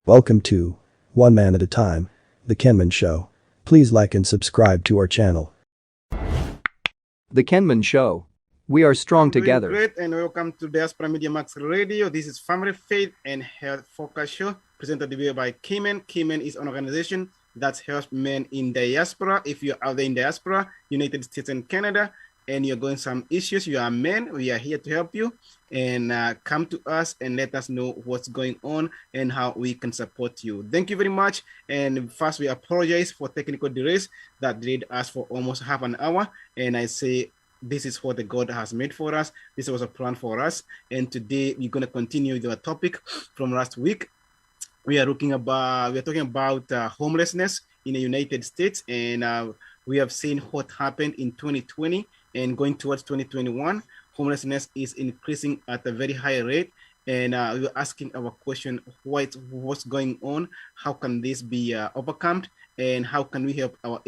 Welcome to One Man at a Time, the KEMEN Show. Please like and subscribe to our channel. The KEMEN Show. We are strong together. Great, and welcome to Diaspora Media Max Radio. This is Family, Faith, and Health Focus Show, presented today by KEMEN. KEMEN is an organization that helps men in diaspora. If you're out there in diaspora, United States and Canada, and you're going some issues, you are men, we are here to help you. And come to us and let us know what's going on and how we can support you. Thank you very much. And first, we apologize for technical delays that delayed us for almost half an hour. And I say, this is what the God has made for us. This was a plan for us. And today we're going to continue with our topic from last week. We are talking about homelessness in the United States. And we have seen what happened in 2020 and going towards 2021. Homelessness is increasing at a very high rate, and we're asking our question: what's going on? How can this be overcome? And how can we help our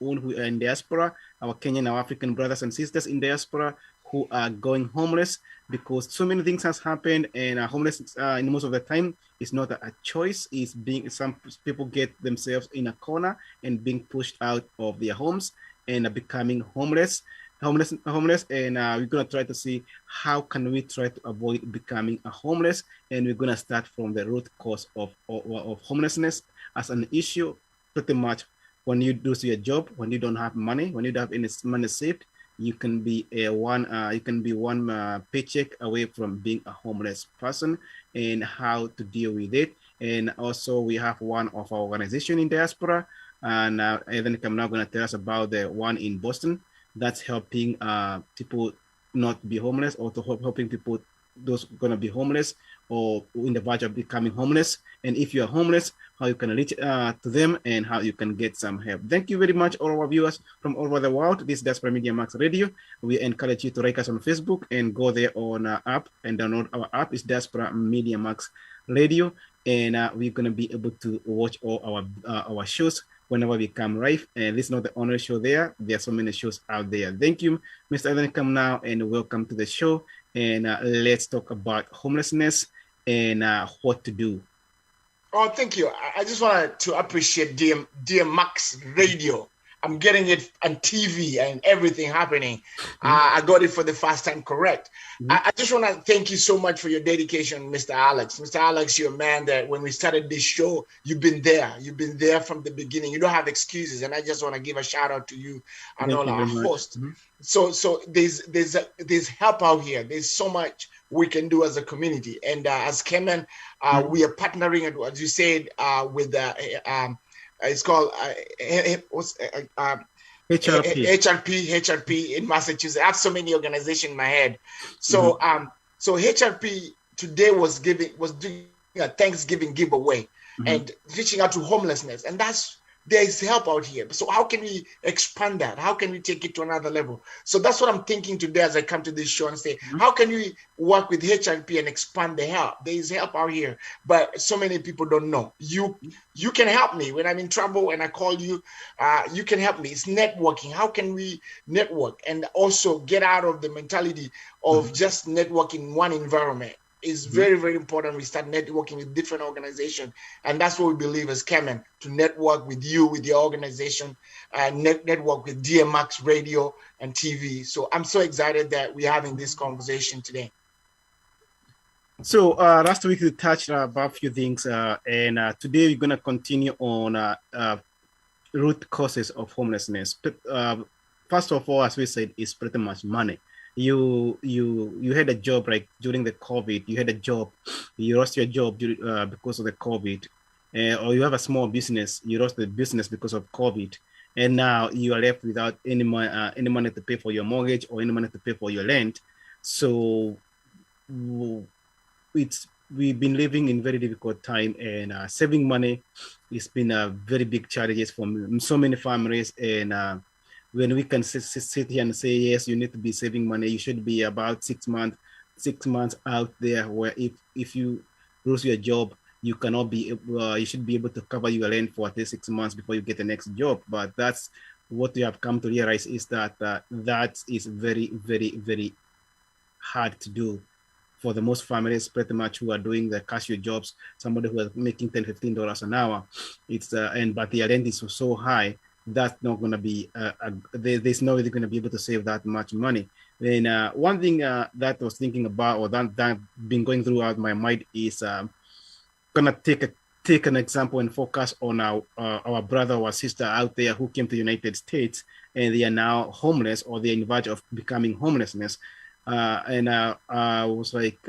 own who are in diaspora, our Kenyan, our African brothers and sisters in diaspora who are going homeless? Because so many things has happened, and homelessness in most of the time is not a choice. It's being some people get themselves in a corner and being pushed out of their homes and becoming homeless, and we're going to try to see how can we try to avoid becoming a homeless. And we're going to start from the root cause of homelessness as an issue. Pretty much when you lose your job, when you don't have money, when you don't have any money saved, you can be one paycheck away from being a homeless person, and how to deal with it. And also we have one of our organization in diaspora, and Evan I'm now going to tell us about the one in Boston that's helping people not be homeless, or to helping people those going to be homeless or in the verge of becoming homeless. And if you are homeless, how you can reach to them and how you can get some help. Thank you very much, all our viewers from all over the world. This is Diaspora Media Max Radio. We encourage you to like us on Facebook and go there on our app and download our app. It's Diaspora Media Max Radio, and we're going to be able to watch all our shows whenever we come live. And this is not the only show there. There are so many shows out there. Thank you, Mr. Evan. Come now and welcome to the show. And let's talk about homelessness and what to do. Oh, thank you. I just wanted to appreciate dear Max Radio. I'm getting it on TV and everything happening. I got it for the first time correct. I just want to thank you so much for your dedication, Mr. Alex. Mr. Alex, you're a man that when we started this show, you've been there. You've been there from the beginning. You don't have excuses. And I just want to give a shout out to you and all our hosts. So there's help out here. There's so much we can do as a community. And as KEMEN, we are partnering, as you said, with it's called HRP in Massachusetts. I have so many organizations in my head. So so HRP today was doing a Thanksgiving giveaway and reaching out to homelessness, and there's help out here. So how can we expand that? How can we take it to another level? So that's what I'm thinking today as I come to this show and say, how can we work with HRP and expand the help? There is help out here, but so many people don't know. You can help me when I'm in trouble and I call you. You can help me. It's networking. How can we network and also get out of the mentality of just networking in one environment? Is very, very important. We start networking with different organizations. And that's what we believe as KEMEN, to network with you, with your organization, and network with DMX Radio and TV. So I'm so excited that we're having this conversation today. So last week we touched about a few things, and today we're going to continue on root causes of homelessness. First of all, as we said, it's pretty much money. You had a job, like during the COVID, you had a job, you lost your job because of the COVID, or you have a small business, you lost the business because of COVID, and now you are left without any money to pay for your mortgage or any money to pay for your rent. So we've been living in very difficult time, and saving money has been a very big challenge for so many families. And when we can sit here and say, yes, you need to be saving money, you should be about 6 months out there, where if you lose your job, you cannot be, you should be able to cover your rent for at least 6 months before you get the next job. But that's what we have come to realize, is that that is very, very, very hard to do for the most families, pretty much who are doing the cashier jobs, somebody who is making $10, $15 an hour, but the rent is so high, that's not going to be, there's no way they're going to be able to save that much money. Then one thing that I was thinking about, or that been going throughout my mind, is gonna take an example and focus on our brother or sister out there who came to the United States and they are now homeless, or they're in verge of becoming homelessness. And I was like,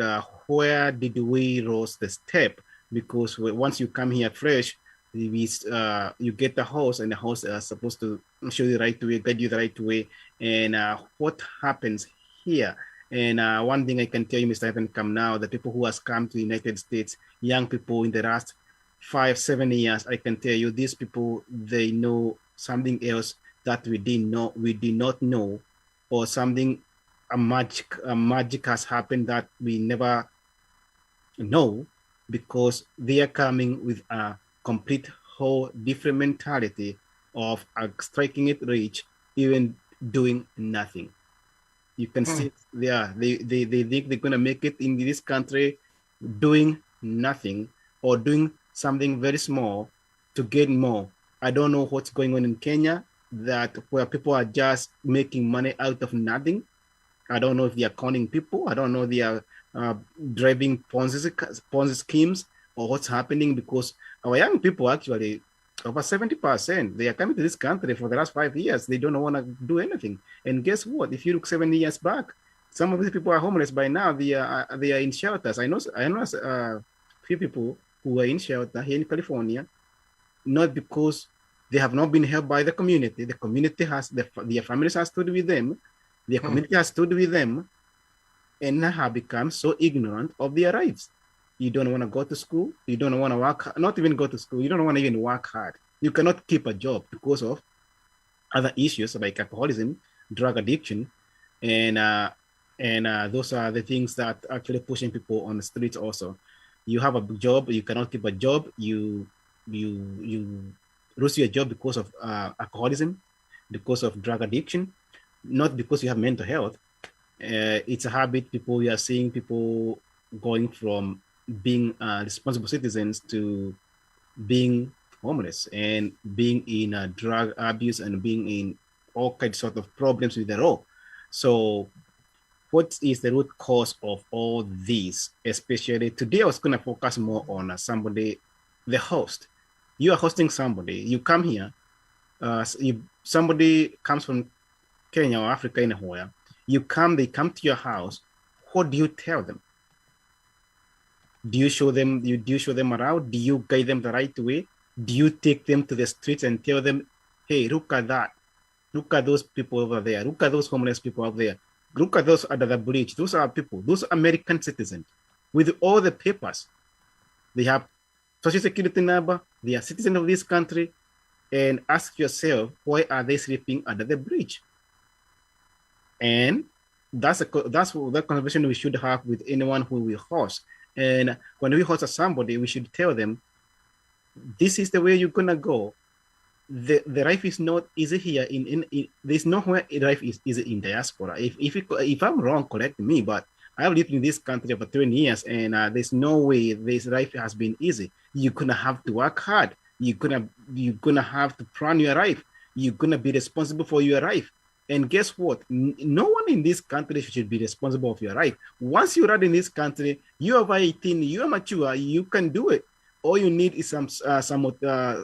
where did we rose the step? Because once you come here fresh, you get the host, and the host is supposed to show you the right way, guide you the right way. And what happens here? And one thing I can tell you, Mr. Evan, come now, the people who has come to the United States, young people in the last 5-7 years, I can tell you, these people, they know something else that we did not know, or something, a magic has happened that we never know, because they are coming with a complete whole different mentality of striking it rich, even doing nothing. You can see there, they think they're gonna make it in this country doing nothing, or doing something very small to get more. I don't know what's going on in Kenya, where people are just making money out of nothing. I don't know if they are conning people. I don't know if they are driving Ponzi schemes, or what's happening, because our young people, actually, over 70%, they are coming to this country for the last 5 years. They don't want to do anything. And guess what? If you look 7 years back, some of these people are homeless by now. They are in shelters. I know a few people who are in shelter here in California, not because they have not been helped by the community. The community their families have stood with them. Their community has stood with them, and have become so ignorant of their rights. You don't want to go to school. You don't want to work, not even go to school. You don't want to even work hard. You cannot keep a job because of other issues like alcoholism, drug addiction, and those are the things that actually pushing people on the streets. Also, you have a job, you cannot keep a job. You lose your job because of alcoholism, because of drug addiction, not because you have mental health. It's a habit. We are seeing people going from being responsible citizens to being homeless, and being in drug abuse, and being in all kinds of problems with the law. So what is the root cause of all this? Especially today, I was going to focus more on somebody, the host. You are hosting somebody. You come here. Somebody comes from Kenya or Africa, anywhere. They come to your house. What do you tell them? Do you show them around? Do you guide them the right way? Do you take them to the streets and tell them, hey, look at that. Look at those people over there. Look at those homeless people out there. Look at those under the bridge. Those are people, those American citizens with all the papers. They have social security number. They are citizens of this country. And ask yourself, why are they sleeping under the bridge? And that's the conversation we should have with anyone who we host. And when we host somebody, we should tell them, this is the way you're gonna go. The life is not easy here. There's nowhere life is easy in diaspora. If I'm wrong, correct me. But I've lived in this country for 20 years, and there's no way this life has been easy. You're gonna have to work hard. You're gonna have to plan your life. You're gonna be responsible for your life. And guess what? No one in this country should be responsible for your life. Once you're in this country, you are over 18, you are mature, you can do it. All you need is some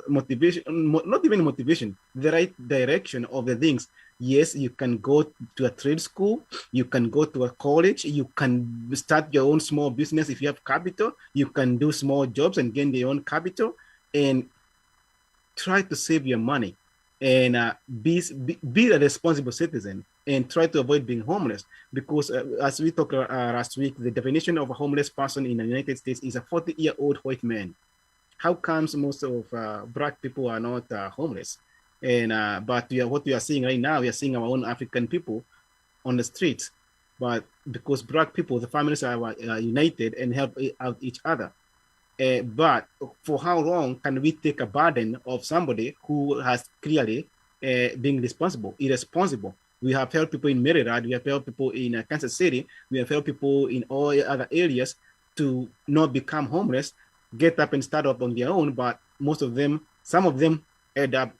motivation, not even motivation, the right direction of the things. Yes, you can go to a trade school, you can go to a college, you can start your own small business if you have capital, you can do small jobs and gain your own capital, and try to save your money. And be a responsible citizen, and try to avoid being homeless, because as we talked last week, the definition of a homeless person in the United States is a 40-year-old white man. How comes most of Black people are not homeless? And but what we are seeing right now, we are seeing our own African people on the streets, but because Black people, the families are united and help out each other. But for how long can we take a burden of somebody who has clearly been irresponsible? We have helped people in Maryland. We have helped people in Kansas City. We have helped people in all other areas to not become homeless, get up and start up on their own. But some of them end up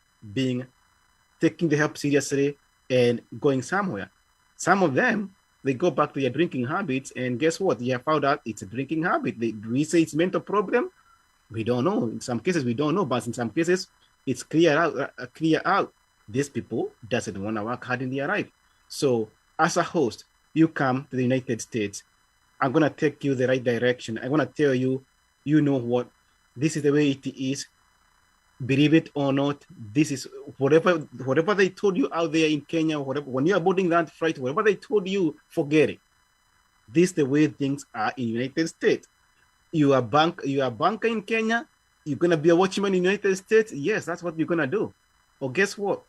taking the help seriously and going somewhere. Some of them, they go back to their drinking habits, and guess what? You have found out it's a drinking habit. Do we say it's mental problem? We don't know. In some cases, we don't know, but in some cases, it's clear out. These people doesn't want to work hard in their life. So as a host, you come to the United States. I'm going to take you the right direction. I'm going to tell you, you know what, this is the way it is. Believe it or not, this is whatever they told you out there in Kenya, when you are boarding that flight, whatever they told you, forget it. This is the way things are in the United States. You are a banker in Kenya, you're going to be a watchman in the United States. Yes, that's what you're going to do. Or guess what?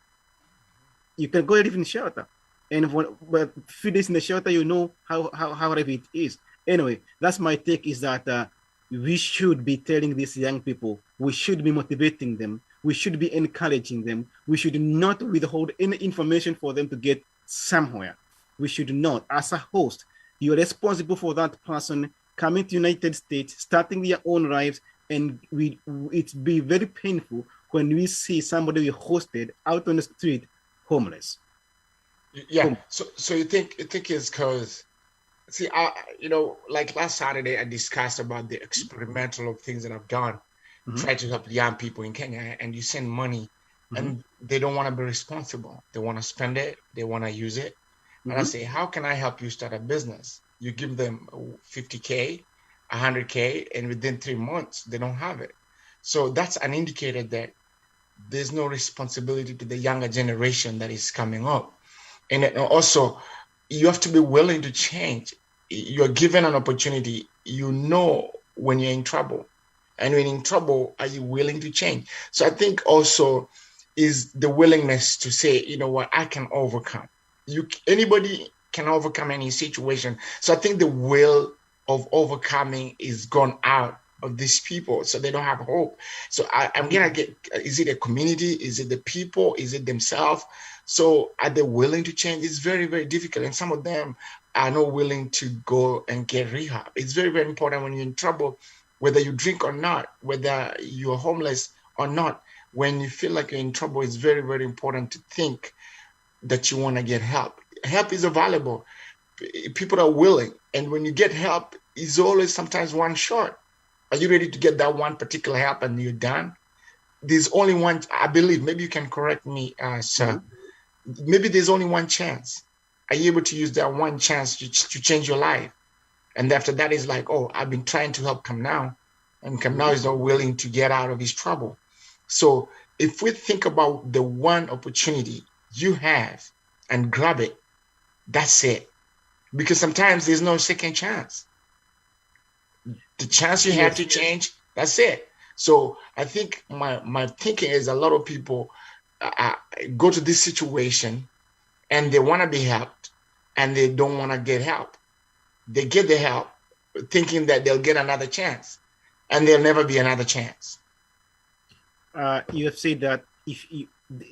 You can go live in shelter. And a few days in the shelter, you know how rough it is. Anyway, that's my take, is that we should be telling these young people, we should be motivating them, we should be encouraging them, we should not withhold any information for them to get somewhere. We should not. As a host, you're responsible for that person coming to United States, starting their own lives, and it's be very painful when we see somebody we hosted out on the street homeless. Yeah. So you think it's because, see, like last Saturday, I discussed about the experimental of things that I've done, try to help young people in Kenya, and you send money, and they don't want to be responsible. They want to spend it. They want to use it. And I say, how can I help you start a business? You give them 50K, 100K, and within 3 months, they don't have it. So that's an indicator that there's no responsibility to the younger generation that is coming up. And also, you have to be willing to change. You're given an opportunity. You know when you're in trouble. And when in trouble, are you willing to change? So I think also is the willingness to say, you know what, I can overcome. Anybody can overcome any situation. So I think the will of overcoming is gone out of these people, so they don't have hope. So I'm gonna get, is it a community? Is it the people? Is it themselves? So are they willing to change? It's very, very difficult. And some of them are not willing to go and get rehab. It's very, very important when you're in trouble, whether you drink or not, whether you're homeless or not, when you feel like you're in trouble, it's very, very important to think that you want to get help. Help is available. People are willing. And when you get help, it's always sometimes one short. Are you ready to get that one particular help and you're done? There's only one, I believe, maybe you can correct me, sir. Maybe there's only one chance. Are you able to use that one chance to change your life? And after that is like, oh, I've been trying to help Kamau, and Kamau is not willing to get out of his trouble. So if we think about the one opportunity you have and grab it, that's it. Because sometimes there's no second chance. The chance you have to change, that's it. So I think my thinking is a lot of people go to this situation and they want to be helped and they don't want to get help. They get the help thinking that they'll get another chance, and there'll never be another chance. You have said that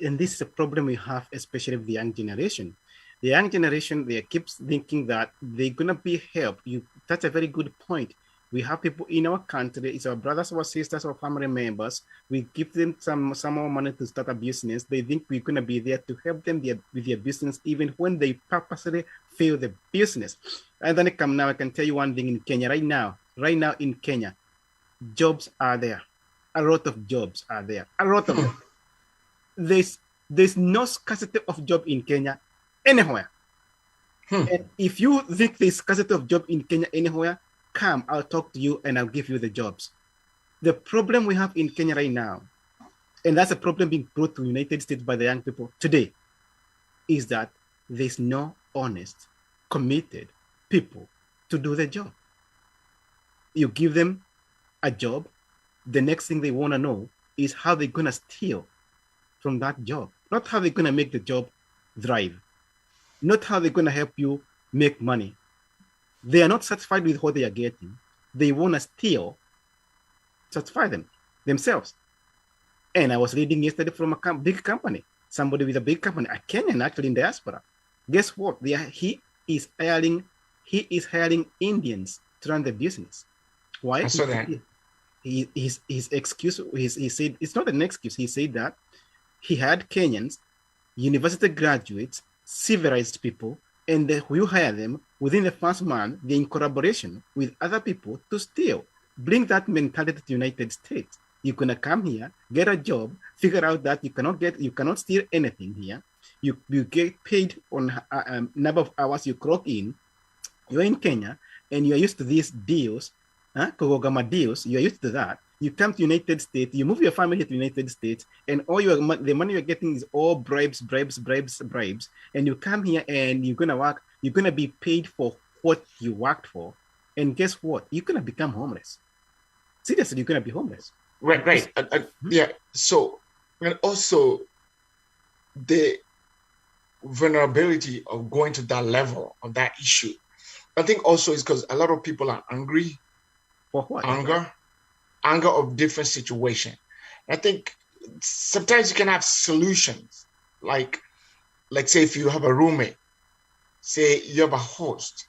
and this is a problem we have, especially with the young generation. The young generation, they keep thinking that they're going to be helped. That's a very good point. We have people in our country, it's our brothers, our sisters, our family members. We give them some more money to start a business. They think we're going to be there to help them with their business, even when they purposely fail the business. And then I can tell you one thing in Kenya right now in Kenya, jobs are there. A lot of jobs are there. A lot of them. There's no scarcity of job in Kenya anywhere. And if you think there's scarcity of job in Kenya anywhere, come, I'll talk to you and I'll give you the jobs. The problem we have in Kenya right now, and that's a problem being brought to the United States by the young people today, is that there's no honest, committed people to do the job. You give them a job, the next thing they want to know is how they're going to steal from that job, not how they're going to make the job thrive, not how they're going to help you make money. They are not satisfied with what they are getting. They want to steal, satisfy themselves. And I was reading yesterday from a big company, somebody with a big company, a Kenyan actually in diaspora. Guess what? He is hiring Indians to run the business. Why? I saw that. His excuse, he said, it's not an excuse. He said that he had Kenyans, university graduates, civilized people, and they will hire them within the first month. They're in collaboration with other people to steal. Bring that mentality to the United States. You're gonna come here, get a job, figure out that you cannot steal anything here. You get paid on number of hours you clock in. You're in Kenya and you're used to these deals, Kogogama deals. You're used to that. You come to United States, you move your family to the United States, and all the money you're getting is all bribes. And you come here and you're gonna work. You're gonna be paid for what you worked for. And guess what? You're gonna become homeless. Seriously, you're gonna be homeless. Right. Yeah. So, and also the vulnerability of going to that level of that issue, I think also is because a lot of people are angry. For what? Anger of different situation. I think sometimes you can have solutions, like say if you have a roommate, say you have a host,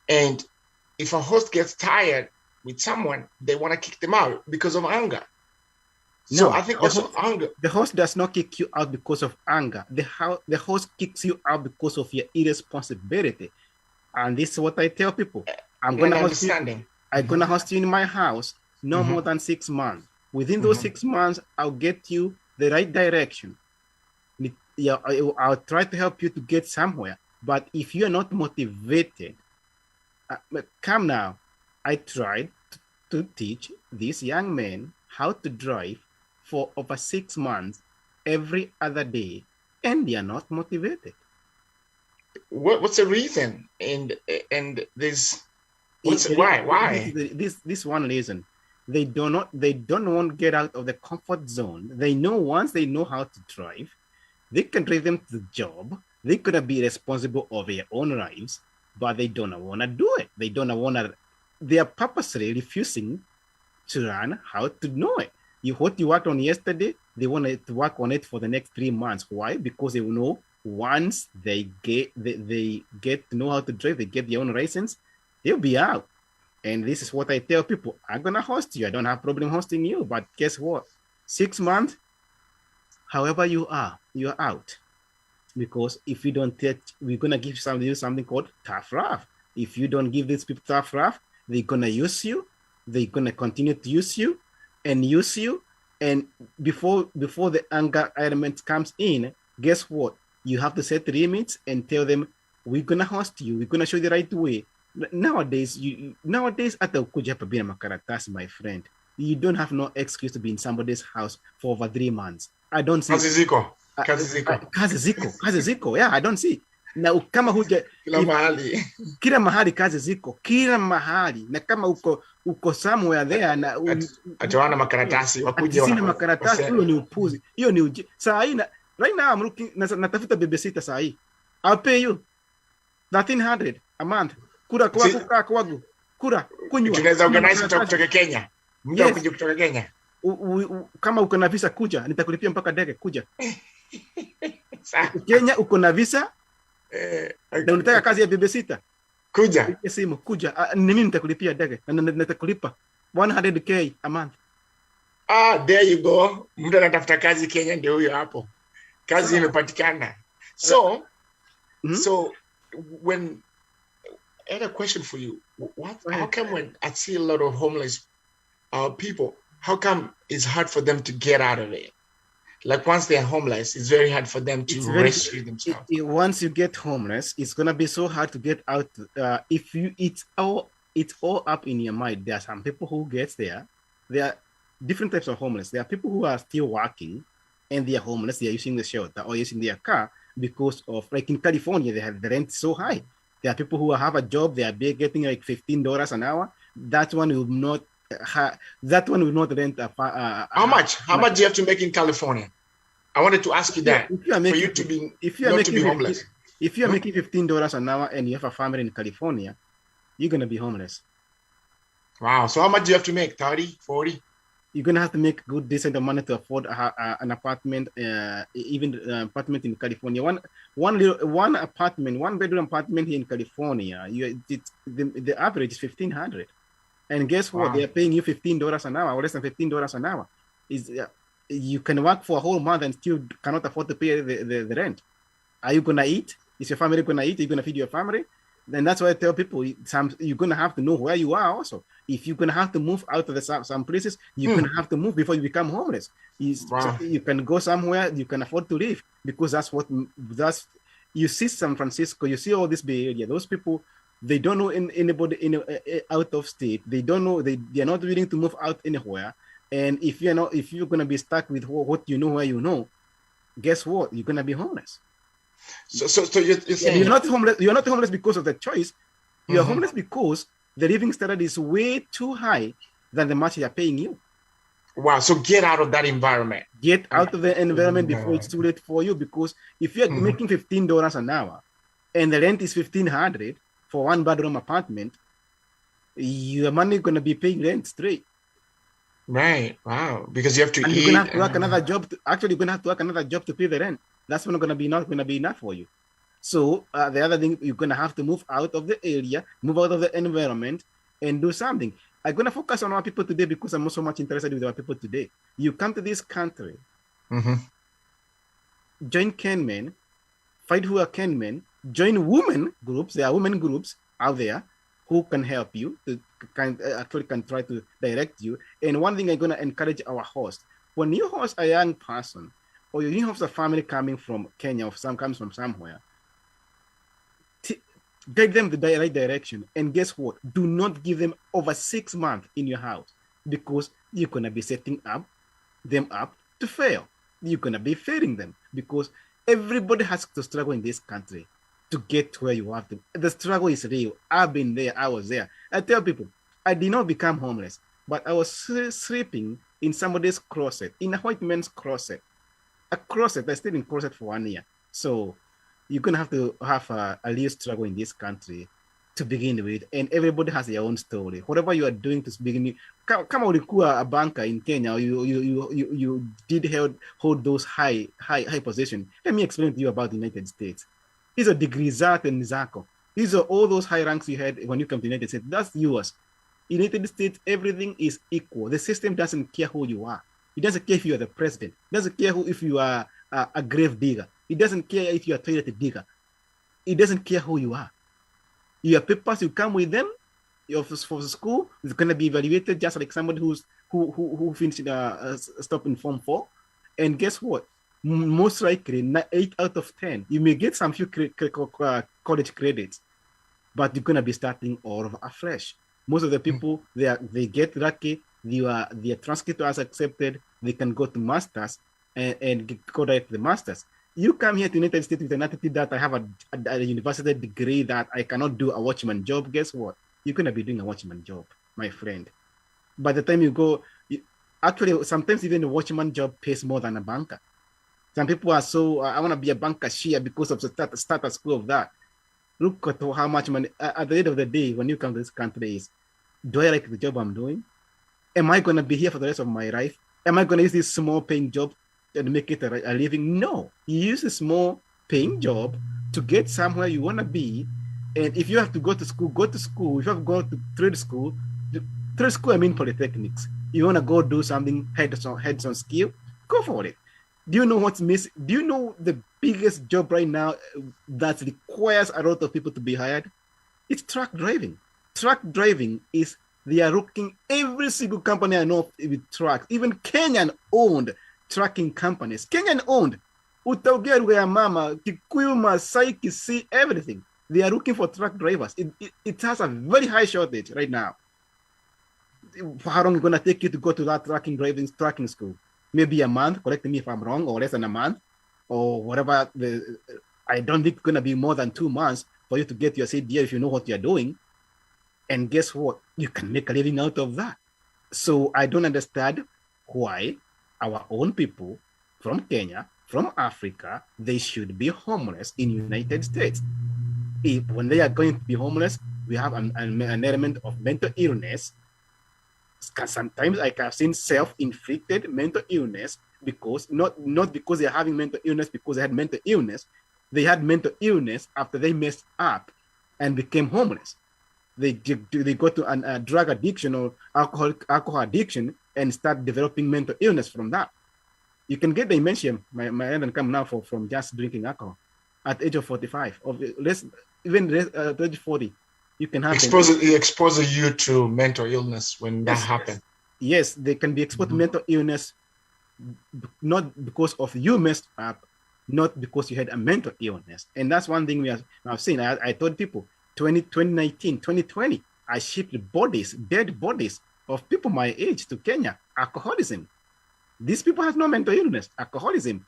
and if a host gets tired with someone, they want to kick them out because of anger. So I think also anger. The host does not kick you out because of anger. The host kicks you out because of your irresponsibility. And this is what I tell people. I'm gonna host you in my house no more than 6 months. Within those 6 months, I'll get you the right direction. I'll try to help you to get somewhere. But if you're not motivated, come now. I tried to teach these young men how to drive for over 6 months every other day, and they are not motivated. What's the reason? And this, why? This one reason. They don't want to get out of the comfort zone. They know once they know how to drive, they can drive them to the job. They could be responsible of their own lives, but they don't want to do it. They are purposely refusing to learn how to know it. What you worked on yesterday, they want to work on it for the next 3 months. Why? Because they will know once they get to know how to drive, they get their own license, they'll be out. And this is what I tell people. I'm gonna host you. I don't have problem hosting you, but guess what? 6 months, however you are, you're out. Because if you don't teach, we're gonna give you something called tough love. If you don't give these people tough love, they're gonna use you. They're gonna continue to use you. And before the anger element comes in, guess what? You have to set limits and tell them, we're gonna host you. We're gonna show you the right way. Nowadays, hata ukuja hapa bila makaratasi, my friend, you don't have no excuse to be in somebody's house for over 3 months. I don't see. Kazi ziko. Yeah, I don't see. Na kama huja kila mahali kazi ziko, kila mahali. Na kama uko somewhere there na atawana makaratasi wakuja wana makaratasi, hiyo ni upuzi. Hiyo ni saa hii right now I'm looking, natafuta babysitter saa hii. I'll pay you 1,300 a month. Kura kwangu. Kura kunywa. Tunaweza organize kutoka Kenya. Mtu akuje kutoka Kenya. Kama uko na visa kuja, nitakulipia mpaka ndege kuja. Kenya uko na visa? Na unataka kazi ya babysitter? Kuja. Simu kuja. Mimi nitakulipia ndege na nitakulipa 100k a month. There you go. Mtu anatafuta kazi Kenya ndio huyo hapo. Kazi imepatikana. So when I had a question for you. How come when I see a lot of homeless people, how come it's hard for them to get out of it? Like once they're homeless, it's very hard for them to rescue themselves. Once you get homeless, it's gonna be so hard to get out. It's all up in your mind. There are some people who get there. There are different types of homeless. There are people who are still working, and they are homeless. They are using the shelter or using their car because of, like in California, they have the rent so high. There are people who have a job. They are getting like $15 an hour. That one will not rent a How much? How much do you have to make in California? I wanted to ask you that. For you to be homeless. If you are making $15 an hour and you have a family in California, you're gonna be homeless. Wow. So how much do you have to make? 30, 40? You're gonna have to make good, decent money to afford an apartment, even apartment in California. One apartment, one bedroom apartment here in California, the average is 1,500. And guess what? Wow. They're paying you $15 an hour, or less than $15 an hour. You can work for a whole month and still cannot afford to pay the rent. Are you gonna eat? Is your family gonna eat? Are you gonna feed your family? Then that's why I tell people you're gonna have to know where you are also. If you're gonna have to move out of some places, you're gonna have to move before you become homeless. Wow. So you can go somewhere you can afford to live, because that's you see San Francisco, you see all this Bay Area. Those people, they don't know anybody out of state. They don't know, they are not willing to move out anywhere. And if you're gonna be stuck with what you know where you know, guess what? You're gonna be homeless. So you're saying you're not homeless. You're not homeless because of the choice. You're homeless because the living standard is way too high than the much they're paying you. Wow. So get out of that environment. Get out of the environment before it's too late for you. Because if you're making $15 an hour and the rent is $1,500 for one bedroom apartment, your money gonna be paying rent straight. Right. Wow. Because you have to and eat. You're gonna have to work another job. You're gonna have to work another job to pay the rent. That's not gonna be enough for you. So the other thing, you're gonna have to move out of the area, move out of the environment, and do something. I'm gonna focus on our people today because I'm so much interested with our people today. You come to this country, join KEMEN, fight who are KEMEN, join women groups. There are women groups out there who can help you, can try to direct you. And one thing I'm gonna encourage our host: when you host a young person, or you host a family coming from Kenya or comes from somewhere, guide them the right direction. And guess what? Do not give them over 6 months in your house, because you're gonna be setting them up to fail. You're gonna be failing them, because everybody has to struggle in this country to get to where you have to. The struggle is real. I've been there. I was there. I tell people, I did not become homeless, but I was sleeping in somebody's closet, in a white man's closet. A closet. I stayed in closet for 1 year. So you're gonna have to have a real struggle in this country to begin with, and everybody has their own story. Whatever you are doing to begin, kama ulikuwa a banker in Kenya, you did hold those high positions. Let me explain to you about the United States. These are degrees and zako. These are all those high ranks you had when you come to the United States. That's yours. United States, everything is equal. The system doesn't care who you are. It doesn't care if you are the president. It doesn't care if you are a grave digger. It doesn't care if you are a toilet digger. It doesn't care who you are. Your papers, you come with them. For school, it's going to be evaluated just like somebody who finished stop in Form 4. And guess what? Most likely, 8 out of 10, you may get some few college credits, but you're going to be starting all over afresh. Most of the people, they get lucky. Their transcript was accepted. They can go to masters and go right to the masters. You come here to the United States with an attitude that I have a university degree, that I cannot do a watchman job. Guess what? You're going to be doing a watchman job, my friend. By the time you go, actually, sometimes even a watchman job pays more than a banker. Some people are so, I want to be a bank cashier because of the status quo of that. Look at how much money, at the end of the day, when you come to this country, is, do I like the job I'm doing? Am I going to be here for the rest of my life? Am I going to use this small paying job and make it a living? No. You use a small paying job to get somewhere you want to be. And if you have to go to school, go to school. If you have to go to trade school, I mean polytechnics. You want to go do something heads-on skill, go for it. Do you know what's missing? Do you know the biggest job right now that requires a lot of people to be hired? It's truck driving. Truck driving is, they are looking, every single company I know with trucks, even Kenyan-owned trucking companies. Kenyan-owned. Utaugea Mama, Kikuyu, Masai, Kisii, everything. They are looking for truck drivers. It has a very high shortage right now. How long is it going to take you to go to that trucking school? Maybe a month, correct me if I'm wrong, or less than a month, or whatever. I don't think it's going to be more than 2 months for you to get your CDL if you know what you're doing. And guess what? You can make a living out of that. So I don't understand why our own people from Kenya, from Africa, they should be homeless in the United States. When they are going to be homeless, we have an element of mental illness. Sometimes I have seen self-inflicted mental illness because not because they're having mental illness because they had mental illness. They had mental illness after they messed up and became homeless. They go to a drug addiction or alcohol addiction and start developing mental illness from that. You can get dementia. My end can come now from just drinking alcohol at the age of 45 or less, even at age 40. You can have exposes you to mental illness when that happens. Yes, they can be exposed to mental illness, not because of you messed up, not because you had a mental illness. And that's one thing we have seen. I told people 2019, 2020, I shipped dead bodies of people my age to Kenya. Alcoholism. These people have no mental illness. Alcoholism.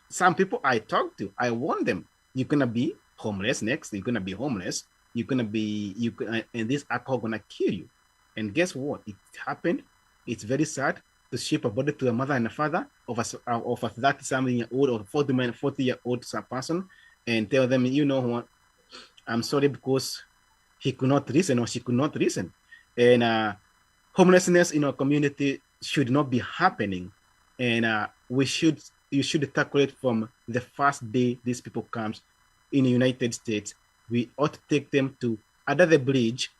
Some people I talk to, I warn them, you're gonna be homeless next. You're gonna be homeless. And this alcohol gonna kill you. And guess what? It happened. It's very sad to ship a body to a mother and a father of a 30-something-year-old or 40-year-old person and tell them, you know what? I'm sorry because he could not reason or she could not reason. And homelessness in our community should not be happening. And you should tackle it from the first day these people comes in the United States. We ought to take them to under the bridge,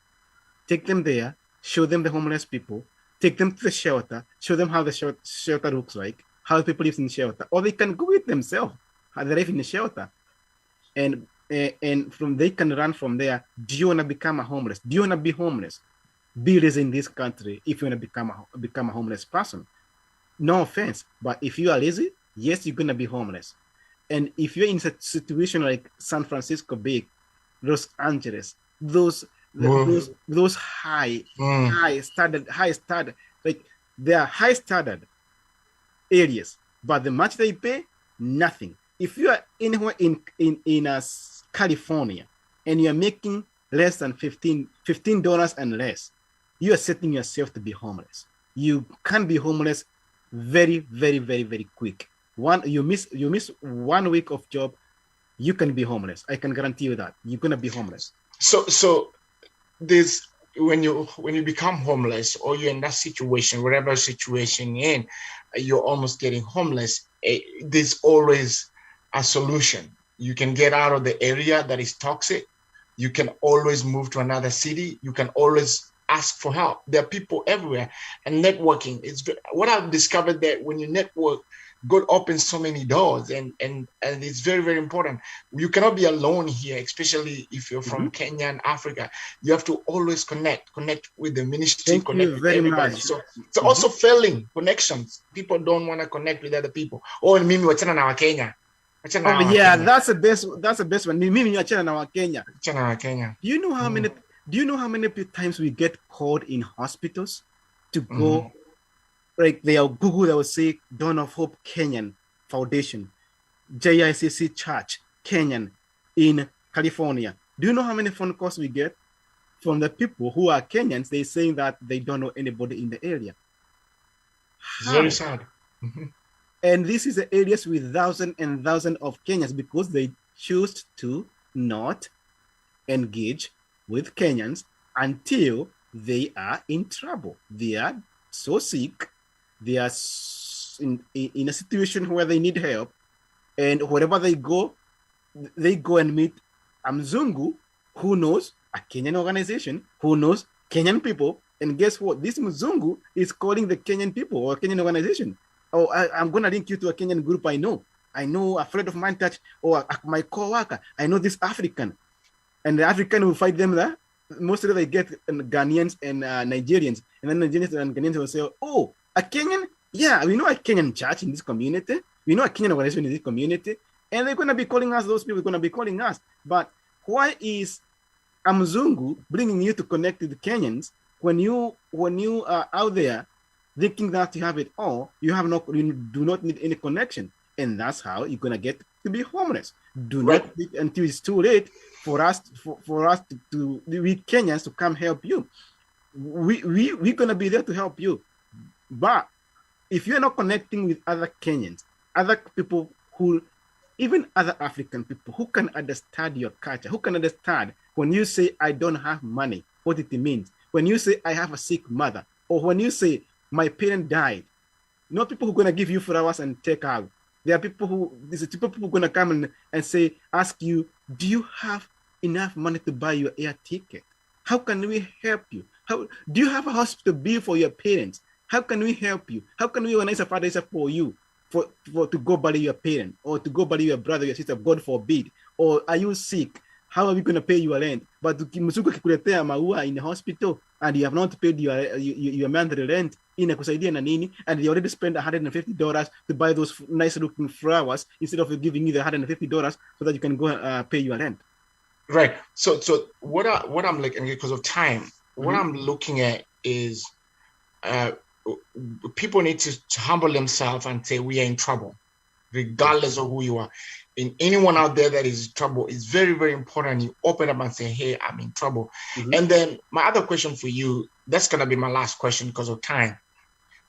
take them there, show them the homeless people, take them to the shelter, show them how the shelter looks like, how people live in the shelter, or they can go it themselves, how they live in the shelter. And from they can run from there. Do you want to become a homeless? Do you want to be homeless? Be raised in this country if you want to become a homeless person. No offense, but if you are lazy, yes, you're going to be homeless. And if you're in a situation like San Francisco Bay, Los Angeles, those high standard, like they are high standard areas, but the much they pay, nothing. If you are anywhere in California and you are making less than $15 and less, you are setting yourself to be homeless. You can be homeless very, very, very, very quick. You miss 1 week of job, you can be homeless. I can guarantee you that you're gonna be homeless. So this when you become homeless or you're in that situation, whatever situation you're in, you're almost getting homeless. There's always a solution. You can get out of the area that is toxic. You can always move to another city. You can always ask for help. There are people everywhere, and networking is what I've discovered, that when you network, God opens so many doors, and it's very, very important. You cannot be alone here, especially if you're from Kenya and Africa. You have to always connect with the ministry. Thank you very much. So also failing connections. People don't want to connect with other people. Oh, and mimi wachana na wa Kenya. Oh yeah, that's the best. That's the best one. Mimi wachana na wa Kenya. Wachana na wa Kenya. Do you know how many? Do you know how many times we get called in hospitals to go? Like they are Google, they will say Dawn of Hope Kenyan Foundation, JICC Church Kenyan in California. Do you know how many phone calls we get from the people who are Kenyans? They saying that they don't know anybody in the area. It's very sad. And this is the areas with thousands and thousands of Kenyans because they choose to not engage with Kenyans until they are in trouble. They are so sick. They are in a situation where they need help, and wherever they go and meet a Mzungu who knows a Kenyan organization, who knows Kenyan people, and guess what? This Mzungu is calling the Kenyan people or Kenyan organization. Oh, I'm going to link you to a Kenyan group I know a friend of mine touched, or my co-worker, I know this African, and the African will fight them there. Mostly they get Ghanaians and Nigerians, and then Nigerians and Ghanaians will say, oh, a Kenyan? Yeah, we know a Kenyan church in this community. We know a Kenyan organization in this community. And they're going to be calling us, those people are going to be calling us. But why is a Mzungu bringing you to connect with the Kenyans when you are out there thinking that you have it all, you do not need any connection. And that's how you're going to get to be homeless. Do not wait until it's too late for us to we Kenyans to come help you. We're going to be there to help you. But if you're not connecting with other Kenyans, other people even other African people who can understand your culture, who can understand when you say, I don't have money, what it means. When you say, I have a sick mother, Or when you say, my parent died, not people who are going to give you flowers and take out. There are people who, people who are going to come and say, ask you, do you have enough money to buy your air ticket? How can we help you? How do you have a hospital bill for your parents? How can we help you? How can we organize a fundraiser for you for to go bury your parent or to go bury your brother, your sister, God forbid? Or are you sick? How are we going to pay your rent? But msuko kikuletea maua in the hospital and you have not paid your monthly rent, inakusaidia na nini? And you already spent $150 to buy those nice looking flowers instead of giving you the $150 so that you can go pay your rent. Right. So what I'm looking, because of time, what I'm looking at is people need to humble themselves and say we are in trouble, regardless of who you are. In anyone out there that is in trouble, it's very, very important you open up and say, hey, I'm in trouble. And then my other question for you, that's going to be my last question because of time.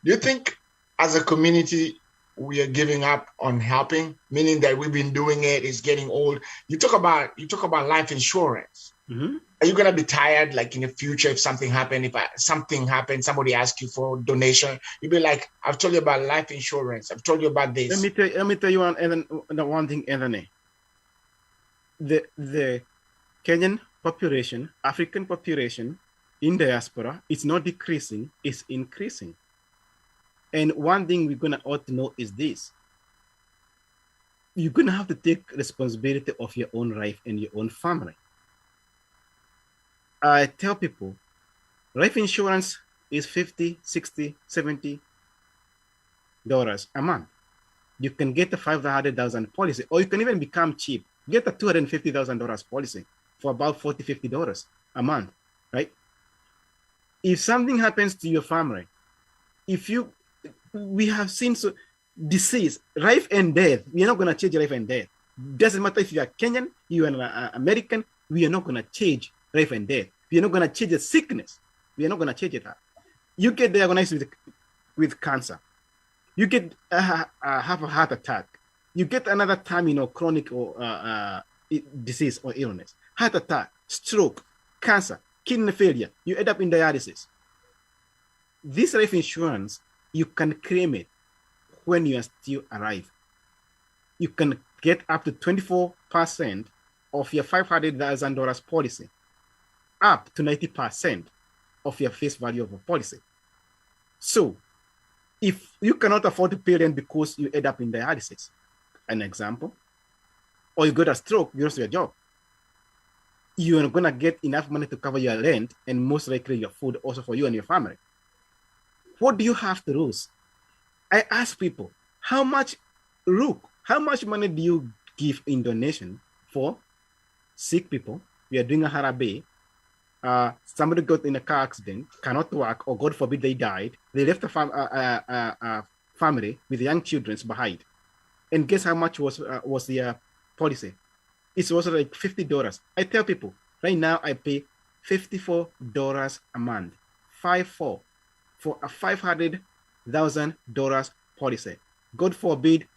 Do you think as a community, we are giving up on helping, meaning that we've been doing it, it's getting old? You talk about life insurance. Are you going to be tired, like in the future, if something happened, somebody asks you for a donation, you'll be like, I've told you about life insurance. I've told you about this. Let me tell you one thing, Anthony. The Kenyan population, African population in diaspora, it's not decreasing, it's increasing. And one thing we're going to ought to know is this. You're going to have to take responsibility of your own life and your own family. I tell people, life insurance is $50, $60, $70 a month. You can get a $500,000 policy, or you can even become cheap. Get a $250,000 policy for about $40, $50 a month, right? If something happens to your family, we have seen disease, life and death. We are not going to change life and death. Doesn't matter if you are Kenyan, you are an American, we are not going to change life and death. We are not going to change the sickness. We are not going to change it. You get diagnosed with cancer. You get have a heart attack. You get another time, chronic or disease or illness, heart attack, stroke, cancer, kidney failure. You end up in dialysis. This life insurance, you can claim it when you are still alive. You can get up to 24% of your $500,000 policy, up to 90% of your face value of a policy. So if you cannot afford to pay rent because you end up in dialysis, an example, or you got a stroke, you lost your job, you're not going to get enough money to cover your rent and most likely your food also for you and your family. What do you have to lose? I ask people, how much money do you give in donation for sick people? We are doing a harabe. Somebody got in a car accident, cannot work, or God forbid they died. They left a family with young children behind. And guess how much was the policy? It was like $50. I tell people, right now I pay $54 a month, 54, for a $500,000 policy. God forbid,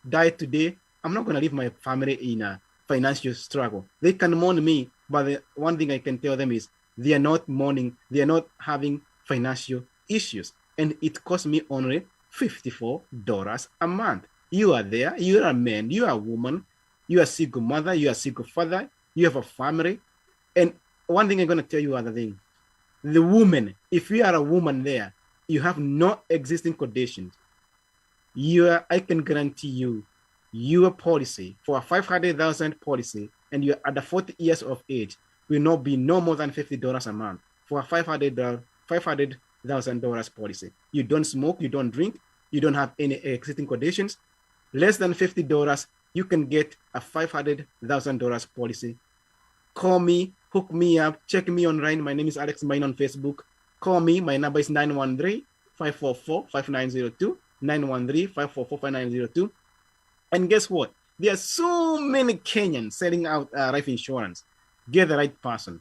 die today, I'm not going to leave my family in a financial struggle. They can mourn me, but the one thing I can tell them is they are not mourning, they are not having financial issues. And it costs me only $54 a month. You are there, you are a man, you are a woman, you are a single mother, you are a single father, you have a family. And one thing I'm going to tell you other thing, the woman, if you are a woman there, you have no existing conditions, I can guarantee you, your policy for a $500,000 policy, and you're at the 40 years of age, will not be no more than $50 a month for a $500,000 policy. You don't smoke, you don't drink, you don't have any existing conditions. Less than $50, you can get a $500,000 policy. Call me, hook me up, check me online. My name is Alex Mine on Facebook. Call me. My number is 913-544-5902. 913-544-5902. And guess what? There are so many Kenyans selling out life insurance. Get the right person.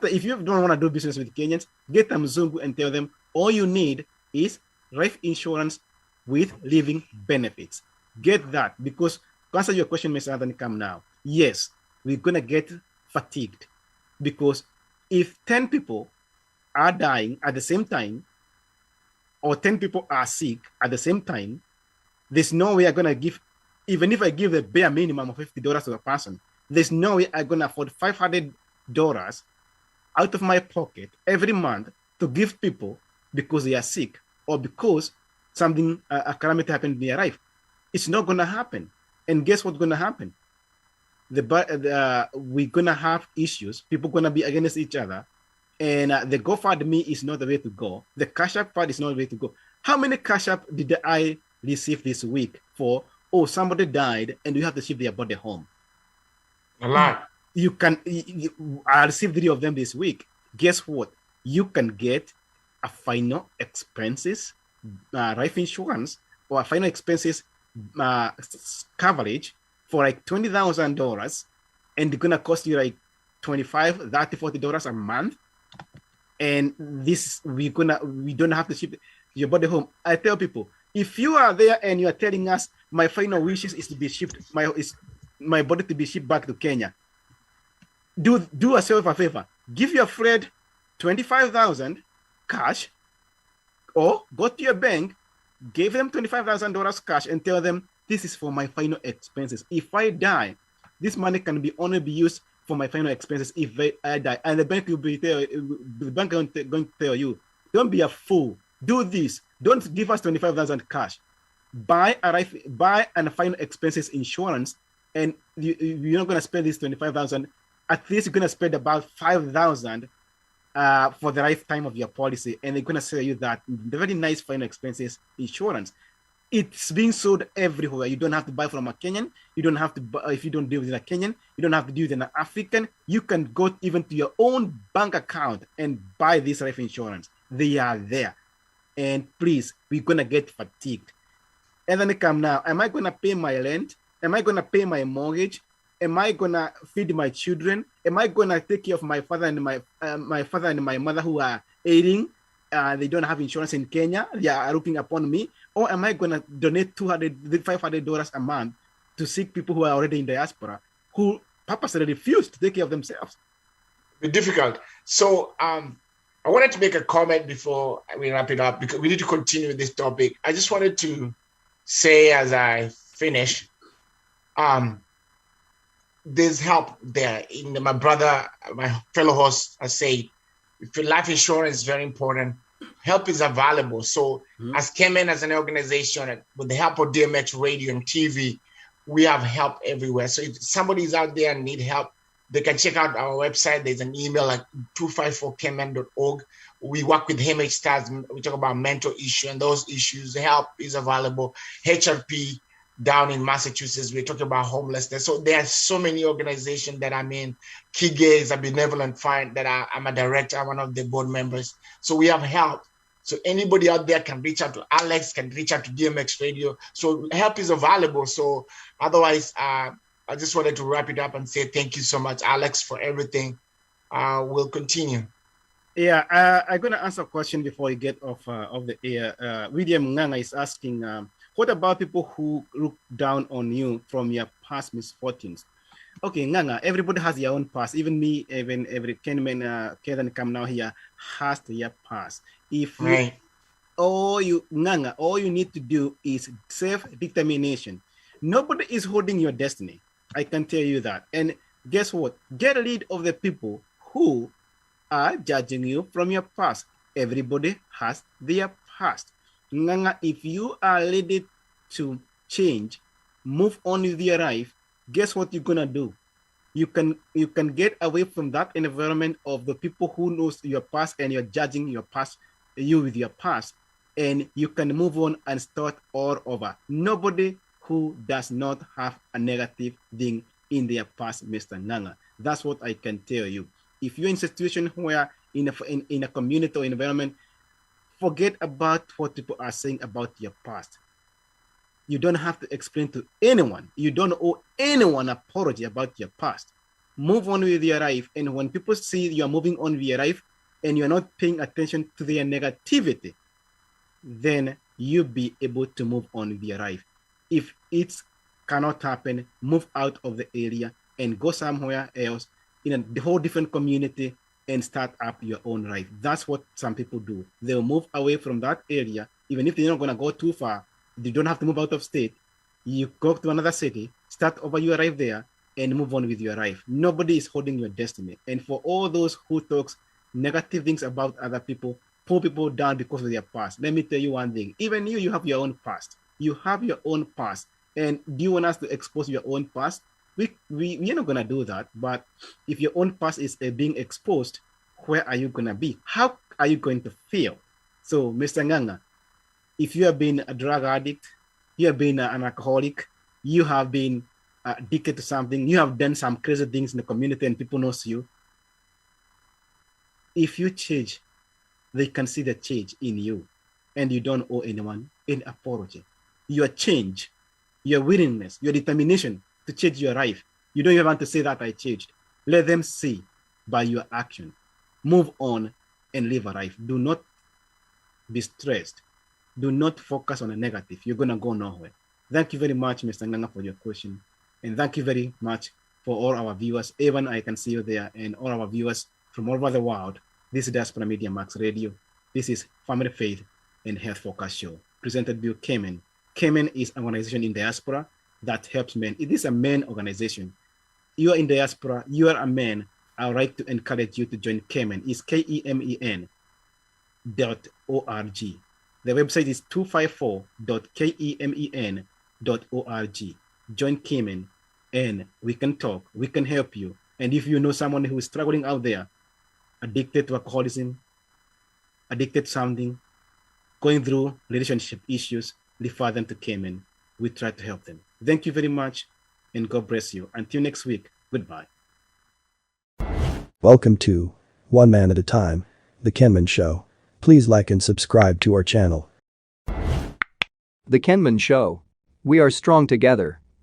If you don't want to do business with Kenyans, get a Mzungu and tell them all you need is life insurance with living benefits. Get that, because to answer your question, Mr. Anthony, come now. Yes, we're going to get fatigued, because if 10 people are dying at the same time, or 10 people are sick at the same time, there's no way I'm going to give, even if I give the bare minimum of $50 to a person, there's no way I'm going to afford $500 out of my pocket every month to give people because they are sick or because something, a calamity happened in their life. It's not going to happen. And guess what's going to happen? We're going to have issues. People going to be against each other. And the GoFundMe is not the way to go. The Cash App part is not the way to go. How many Cash App did I receive this week for, oh, somebody died and you have to ship their body home? A lot. I received 3 of them this week. Guess what? You can get a final expenses life insurance or a final expenses coverage for like $20,000, and it's gonna cost you like $25, $30, $40 a month. And this we don't have to ship your body home. I tell people, if you are there and you are telling us my final wishes is to be shipped, my body to be shipped back to Kenya, do yourself a favor. Give your friend $25,000 cash, or go to your bank, give them $25,000 cash, and tell them this is for my final expenses. If I die, this money can only be used for my final expenses if I die. And the bank going to tell you, don't be a fool. Do this. Don't give us $25,000 cash. Buy a final expenses insurance, and you're not going to spend this $25,000. At least you're going to spend about $5,000 for the lifetime of your policy, and they're going to sell you that very nice final expenses insurance. It's being sold everywhere. You don't have to buy from a Kenyan. You don't have to buy, if you don't deal with a Kenyan, you don't have to deal with an African. You can go even to your own bank account and buy this life insurance. They are there. And please, we're going to get fatigued. And then they come now. Am I going to pay my rent? Am I going to pay my mortgage? Am I going to feed my children? Am I going to take care of my father and my mother who are ailing? They don't have insurance in Kenya. They are looking upon me. Or am I going to donate $500 a month to sick people who are already in diaspora who purposely refuse to take care of themselves? It's difficult. So I wanted to make a comment before we wrap it up, because we need to continue with this topic. I just wanted to say as I finish, there's help there. My brother, my fellow host, I say, if your life insurance is very important, help is available. So as KEMEN, as an organization, with the help of DMX Radio and TV, we have help everywhere. So if somebody's out there and need help, they can check out our website. There's an email like 254kemen.org. We work with HMH stars. We talk about mental issues and those issues. Help is available. HRP down in Massachusetts, we're talking about homelessness. So there are so many organizations that I'm in. Kige is a benevolent fund that I'm a director, I'm one of the board members. So we have help. So anybody out there can reach out to Alex, can reach out to DMX Radio. So help is available. So otherwise, I just wanted to wrap it up and say thank you so much, Alex, for everything. We'll continue. Yeah, I'm going to answer a question before you get off the air. William Nganga is asking, what about people who look down on you from your past misfortunes? Okay, Nganga, everybody has their own past. Even me, even every Kenyan come now here has their past. If you, Right. all you need to do is self-determination. Nobody is holding your destiny. I can tell you that. And guess what? Get rid of the people who are judging you from your past. Everybody has their past. Nganga, if you are ready to change, move on with your life, guess what you're gonna do? You can get away from that environment of the people who knows your past and you're judging you with your past, and you can move on and start all over. Nobody who does not have a negative thing in their past, Mr. Nganga. That's what I can tell you. If you're in a situation where in a community or environment, forget about what people are saying about your past. You don't have to explain to anyone. You don't owe anyone an apology about your past. Move on with your life. And when people see you're moving on with your life and you're not paying attention to their negativity, then you'll be able to move on with your life. If it cannot happen, move out of the area and go somewhere else in a whole different community and start up your own life. That's what some people do. They'll move away from that area Even if they're not gonna go too far, you don't have to move out of state. You go to another city, start over, you arrive there, and move on with your life. Nobody is holding your destiny. And for all those who talks negative things about other people, pull people down because of their past, let me tell you one thing. Even you have your own past. You have your own past. And do you want us to expose your own past? We're not gonna do that. But if your own past is being exposed, where are you gonna be? How are you going to feel? So, Mr. Nganga, if you have been a drug addict, you have been an alcoholic, you have been addicted to something, you have done some crazy things in the community and people knows you. If you change, they can see the change in you, and you don't owe anyone any apology. Your change, your willingness, your determination to change your life, you don't even want to say that I changed. Let them see by your action. Move on and live a life. Do not be stressed. Do not focus on the negative. You're going to go nowhere. Thank you very much, Mr. Nganga, for your question. And thank you very much for all our viewers. Even I can see you there, and all our viewers from all over the world. This is Diaspora Media Max Radio. This is Family Faith and Health Focus Show, presented by KEMEN. KEMEN is an organization in diaspora that helps men. It is a men organization. You are in diaspora, you are a man. I would like to encourage you to join KEMEN. It's KEMEN.org. The website is 254.kemen.org. Join KEMEN and we can talk, we can help you. And if you know someone who is struggling out there, addicted to alcoholism, addicted to something, going through relationship issues, refer them to KEMEN. We try to help them. Thank you very much, and God bless you. Until next week, goodbye. Welcome to One Man at a Time, the KEMEN Show. Please like and subscribe to our channel. The KEMEN Show. We are strong together.